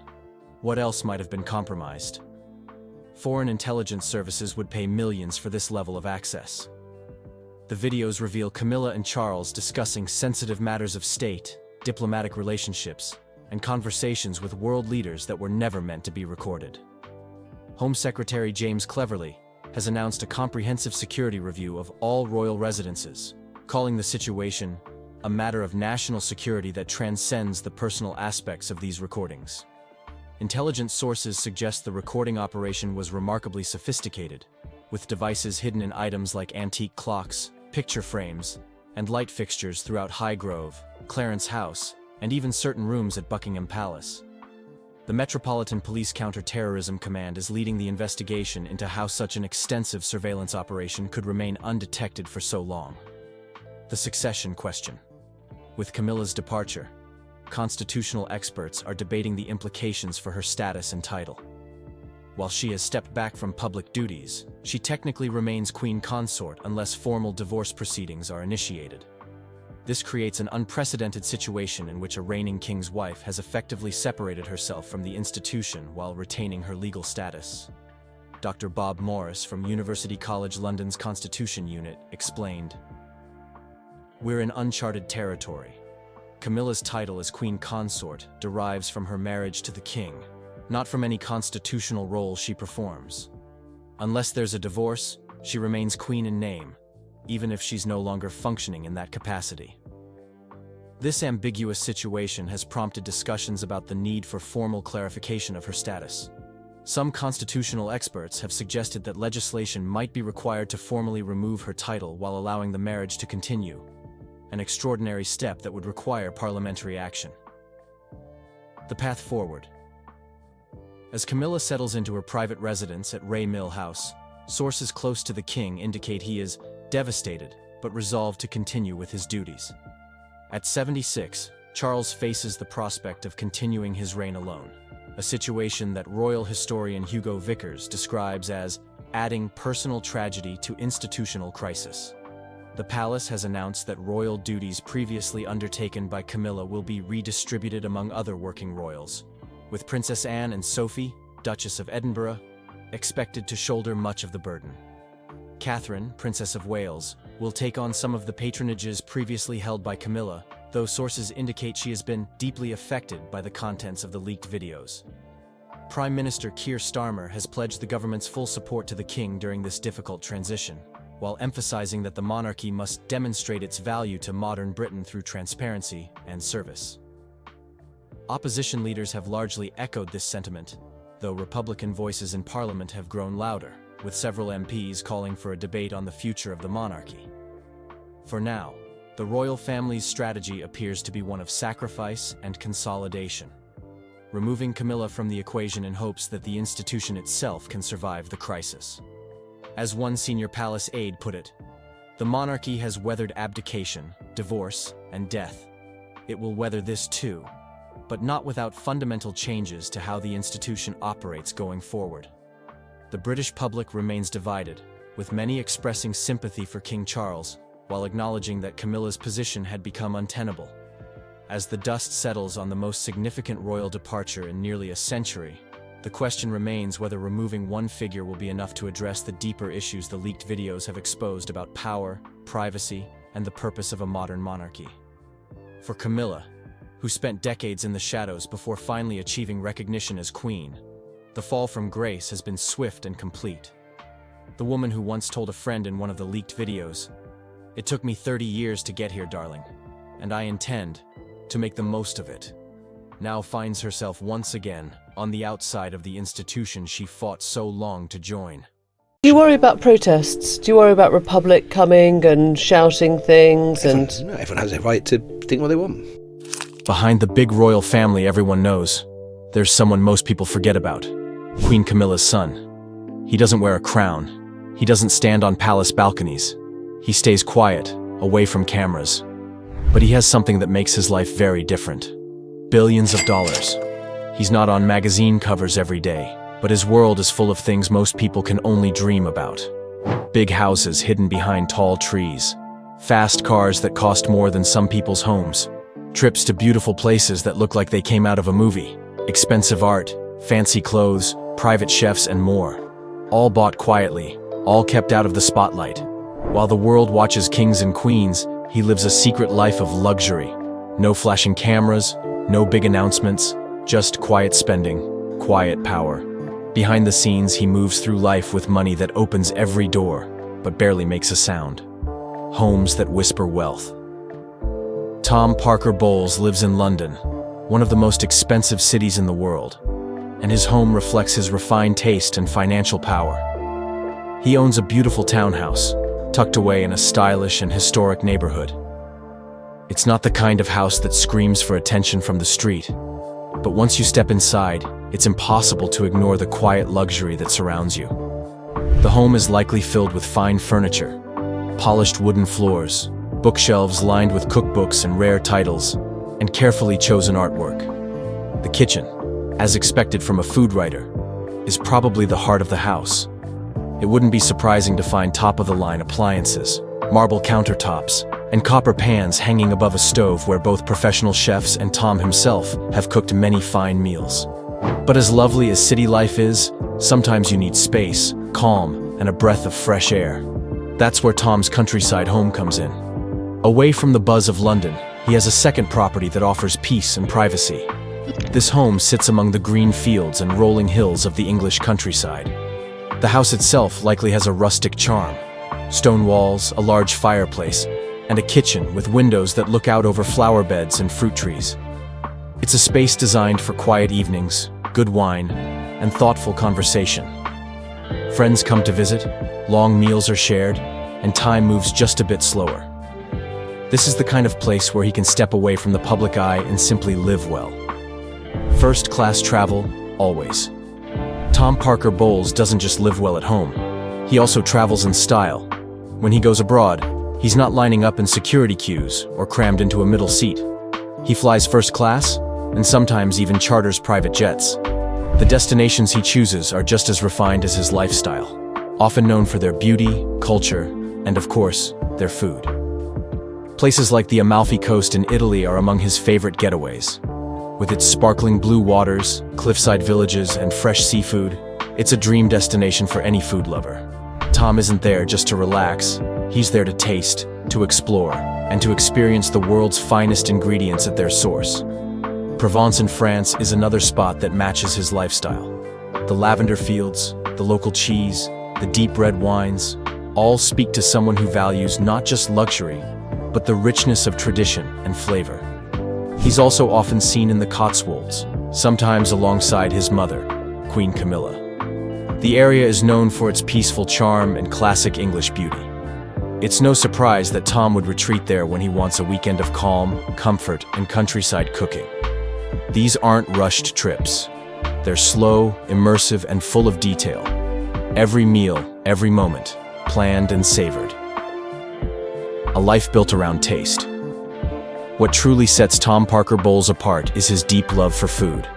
what else might have been compromised? Foreign intelligence services would pay millions for this level of access." The videos reveal Camilla and Charles discussing sensitive matters of state, diplomatic relationships, and conversations with world leaders that were never meant to be recorded. Home Secretary James Cleverly has announced a comprehensive security review of all royal residences, calling the situation a matter of national security that transcends the personal aspects of these recordings. Intelligence sources suggest the recording operation was remarkably sophisticated, with devices hidden in items like antique clocks, picture frames, and light fixtures throughout Highgrove, Clarence House, and even certain rooms at Buckingham Palace. The Metropolitan Police Counter-Terrorism Command is leading the investigation into how such an extensive surveillance operation could remain undetected for so long. The succession question. With Camilla's departure, constitutional experts are debating the implications for her status and title. While she has stepped back from public duties, she technically remains Queen Consort unless formal divorce proceedings are initiated. This creates an unprecedented situation in which a reigning king's wife has effectively separated herself from the institution while retaining her legal status. Dr. Bob Morris from University College London's Constitution Unit explained, "We're in uncharted territory. Camilla's title as Queen Consort derives from her marriage to the king, not from any constitutional role she performs. Unless there's a divorce, she remains queen in name, even if she's no longer functioning in that capacity." This ambiguous situation has prompted discussions about the need for formal clarification of her status. Some constitutional experts have suggested that legislation might be required to formally remove her title while allowing the marriage to continue, an extraordinary step that would require parliamentary action. The path forward. As Camilla settles into her private residence at Ray Mill House, sources close to the king indicate he is devastated, but resolved to continue with his duties. At 76, Charles faces the prospect of continuing his reign alone, a situation that royal historian Hugo Vickers describes as adding personal tragedy to institutional crisis. The palace has announced that royal duties previously undertaken by Camilla will be redistributed among other working royals, with Princess Anne and Sophie, Duchess of Edinburgh, expected to shoulder much of the burden. Catherine, Princess of Wales, will take on some of the patronages previously held by Camilla, though sources indicate she has been deeply affected by the contents of the leaked videos. Prime Minister Keir Starmer has pledged the government's full support to the king during this difficult transition, while emphasizing that the monarchy must demonstrate its value to modern Britain through transparency and service. Opposition leaders have largely echoed this sentiment, though Republican voices in Parliament have grown louder, with several MPs calling for a debate on the future of the monarchy. For now, the royal family's strategy appears to be one of sacrifice and consolidation, removing Camilla from the equation in hopes that the institution itself can survive the crisis. As one senior palace aide put it, "The monarchy has weathered abdication, divorce, and death. It will weather this too, but not without fundamental changes to how the institution operates going forward." The British public remains divided, with many expressing sympathy for King Charles, while acknowledging that Camilla's position had become untenable. As the dust settles on the most significant royal departure in nearly a century, the question remains whether removing one figure will be enough to address the deeper issues the leaked videos have exposed about power, privacy, and the purpose of a modern monarchy. For Camilla, who spent decades in the shadows before finally achieving recognition as queen, the fall from grace has been swift and complete. The woman who once told a friend in one of the leaked videos, "It took me 30 years to get here, darling, and I intend to make the most of it," now finds herself once again on the outside of the institution she fought so long to join. Do you worry about protests? Do you worry about Republic coming and shouting things and... No, everyone has a right to think what they want. Behind the big royal family everyone knows, there's someone most people forget about. Queen Camilla's son. He doesn't wear a crown. He doesn't stand on palace balconies. He stays quiet, away from cameras. But he has something that makes his life very different. Billions of dollars. He's not on magazine covers every day, but his world is full of things most people can only dream about. Big houses hidden behind tall trees. Fast cars that cost more than some people's homes. Trips to beautiful places that look like they came out of a movie. Expensive art, fancy clothes, private chefs, and more. All bought quietly, all kept out of the spotlight. While the world watches kings and queens, he lives a secret life of luxury. No flashing cameras, no big announcements, just quiet spending, quiet power. Behind the scenes, he moves through life with money that opens every door, but barely makes a sound. Homes that whisper wealth. Tom Parker Bowles lives in London, one of the most expensive cities in the world, and his home reflects his refined taste and financial power. He owns a beautiful townhouse, tucked away in a stylish and historic neighborhood. It's not the kind of house that screams for attention from the street, but once you step inside, it's impossible to ignore the quiet luxury that surrounds you. The home is likely filled with fine furniture, polished wooden floors, bookshelves lined with cookbooks and rare titles, and carefully chosen artwork. The kitchen, as expected from a food writer, is probably the heart of the house. It wouldn't be surprising to find top-of-the-line appliances, marble countertops, and copper pans hanging above a stove where both professional chefs and Tom himself have cooked many fine meals. But as lovely as city life is, sometimes you need space, calm, and a breath of fresh air. That's where Tom's countryside home comes in. Away from the buzz of London, he has a second property that offers peace and privacy. This home sits among the green fields and rolling hills of the English countryside. The house itself likely has a rustic charm. Stone walls, a large fireplace, and a kitchen with windows that look out over flower beds and fruit trees. It's a space designed for quiet evenings, good wine, and thoughtful conversation. Friends come to visit, long meals are shared, and time moves just a bit slower. This is the kind of place where he can step away from the public eye and simply live well. First-class travel, always. Tom Parker Bowles doesn't just live well at home. He also travels in style. When he goes abroad, he's not lining up in security queues or crammed into a middle seat. He flies first class and sometimes even charters private jets. The destinations he chooses are just as refined as his lifestyle, often known for their beauty, culture, and of course, their food. Places like the Amalfi Coast in Italy are among his favorite getaways. With its sparkling blue waters, cliffside villages, and fresh seafood, it's a dream destination for any food lover. Tom isn't there just to relax. He's there to taste, to explore, and to experience the world's finest ingredients at their source. Provence in France is another spot that matches his lifestyle. The lavender fields, the local cheese, the deep red wines, all speak to someone who values not just luxury, but the richness of tradition and flavor. He's also often seen in the Cotswolds, sometimes alongside his mother, Queen Camilla. The area is known for its peaceful charm and classic English beauty. It's no surprise that Tom would retreat there when he wants a weekend of calm, comfort, and countryside cooking. These aren't rushed trips. They're slow, immersive, and full of detail. Every meal, every moment, planned and savored. A life built around taste. What truly sets Tom Parker Bowles apart is his deep love for food.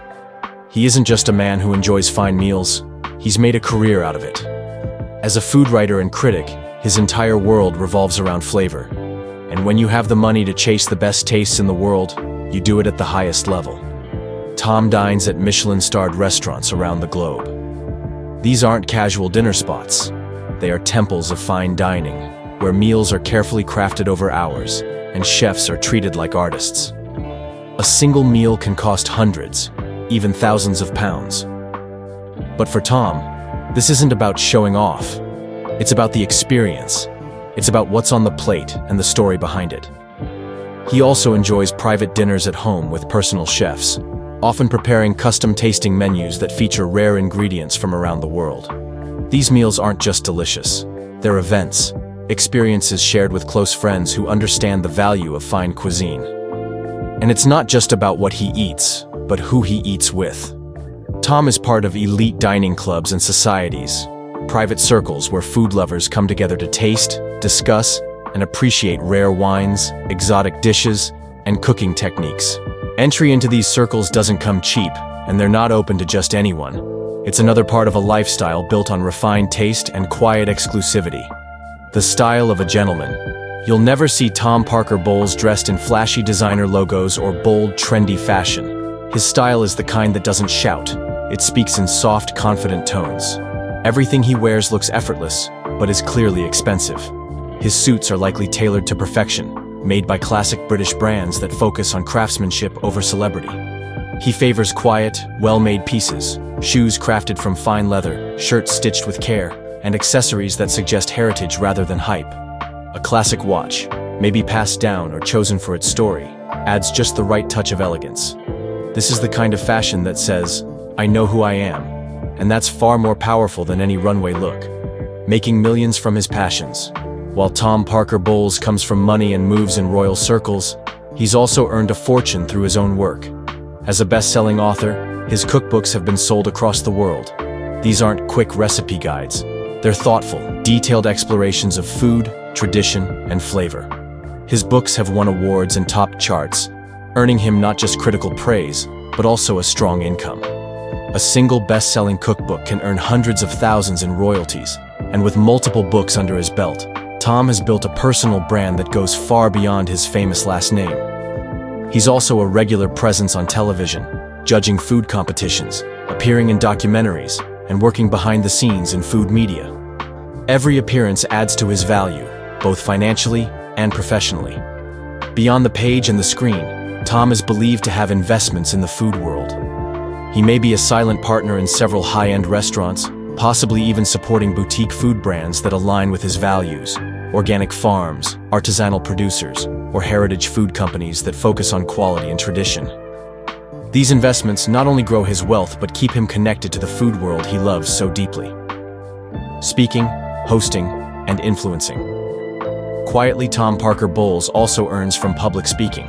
He isn't just a man who enjoys fine meals, he's made a career out of it. As a food writer and critic, his entire world revolves around flavor. And when you have the money to chase the best tastes in the world, you do it at the highest level. Tom dines at Michelin-starred restaurants around the globe. These aren't casual dinner spots. They are temples of fine dining, where meals are carefully crafted over hours, and chefs are treated like artists. A single meal can cost hundreds, even thousands of pounds. But for Tom, this isn't about showing off. It's about the experience. It's about what's on the plate and the story behind it. He also enjoys private dinners at home with personal chefs, often preparing custom tasting menus that feature rare ingredients from around the world. These meals aren't just delicious, they're events, experiences shared with close friends who understand the value of fine cuisine. And it's not just about what he eats, but who he eats with. Tom is part of elite dining clubs and societies, private circles where food lovers come together to taste, discuss, and appreciate rare wines, exotic dishes, and cooking techniques. Entry into these circles doesn't come cheap, and they're not open to just anyone. It's another part of a lifestyle built on refined taste and quiet exclusivity. The style of a gentleman. You'll never see Tom Parker Bowles dressed in flashy designer logos or bold, trendy fashion. His style is the kind that doesn't shout. It speaks in soft, confident tones. Everything he wears looks effortless, but is clearly expensive. His suits are likely tailored to perfection, made by classic British brands that focus on craftsmanship over celebrity. He favors quiet, well-made pieces, shoes crafted from fine leather, shirts stitched with care, and accessories that suggest heritage rather than hype. A classic watch, maybe passed down or chosen for its story, adds just the right touch of elegance. This is the kind of fashion that says, "I know who I am," and that's far more powerful than any runway look. Making millions from his passions. While Tom Parker Bowles comes from money and moves in royal circles, he's also earned a fortune through his own work. As a best-selling author, his cookbooks have been sold across the world. These aren't quick recipe guides. They're thoughtful, detailed explorations of food, tradition, and flavor. His books have won awards and topped charts, earning him not just critical praise, but also a strong income. A single best-selling cookbook can earn hundreds of thousands in royalties, and with multiple books under his belt, Tom has built a personal brand that goes far beyond his famous last name. He's also a regular presence on television, judging food competitions, appearing in documentaries, and working behind the scenes in food media. Every appearance adds to his value, both financially and professionally. Beyond the page and the screen, Tom is believed to have investments in the food world. He may be a silent partner in several high-end restaurants, possibly even supporting boutique food brands that align with his values, organic farms, artisanal producers, or heritage food companies that focus on quality and tradition. These investments not only grow his wealth but keep him connected to the food world he loves so deeply. Speaking, hosting, and influencing. Quietly, Tom Parker Bowles also earns from public speaking.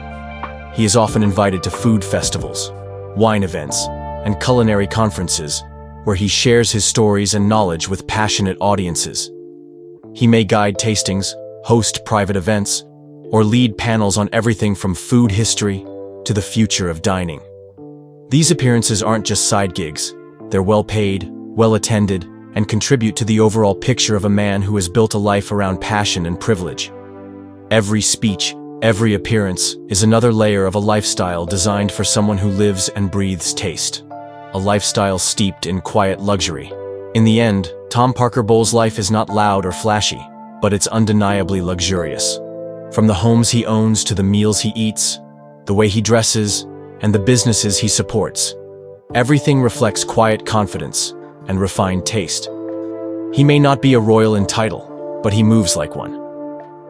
He is often invited to food festivals, wine events, and culinary conferences where he shares his stories and knowledge with passionate audiences. He may guide tastings, host private events, or lead panels on everything from food history to the future of dining. These appearances aren't just side gigs. They're well-paid, well-attended, and contribute to the overall picture of a man who has built a life around passion and privilege. Every speech, every appearance is another layer of a lifestyle designed for someone who lives and breathes taste. A lifestyle steeped in quiet luxury. In the end, Tom Parker Bowles' life is not loud or flashy, but it's undeniably luxurious. From the homes he owns to the meals he eats, the way he dresses, and the businesses he supports, everything reflects quiet confidence and refined taste. He may not be a royal in title, but he moves like one.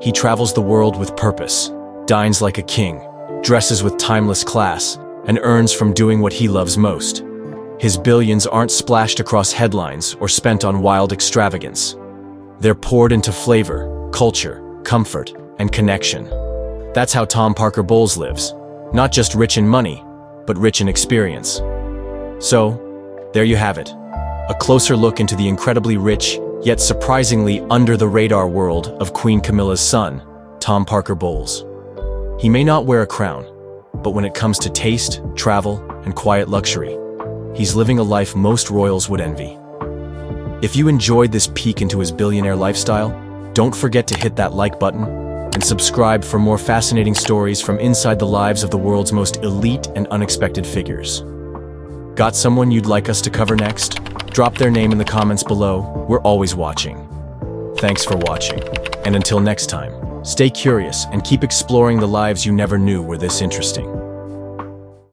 He travels the world with purpose, dines like a king, dresses with timeless class, and earns from doing what he loves most. His billions aren't splashed across headlines or spent on wild extravagance. They're poured into flavor, culture, comfort, and connection. That's how Tom Parker Bowles lives. Not just rich in money, but rich in experience. So, there you have it. A closer look into the incredibly rich, yet surprisingly under-the-radar world of Queen Camilla's son, Tom Parker Bowles. He may not wear a crown, but when it comes to taste, travel, and quiet luxury, he's living a life most royals would envy. If you enjoyed this peek into his billionaire lifestyle, don't forget to hit that like button and subscribe for more fascinating stories from inside the lives of the world's most elite and unexpected figures. Got someone you'd like us to cover next? Drop their name in the comments below. We're always watching. Thanks for watching. And until next time, stay curious and keep exploring the lives you never knew were this interesting.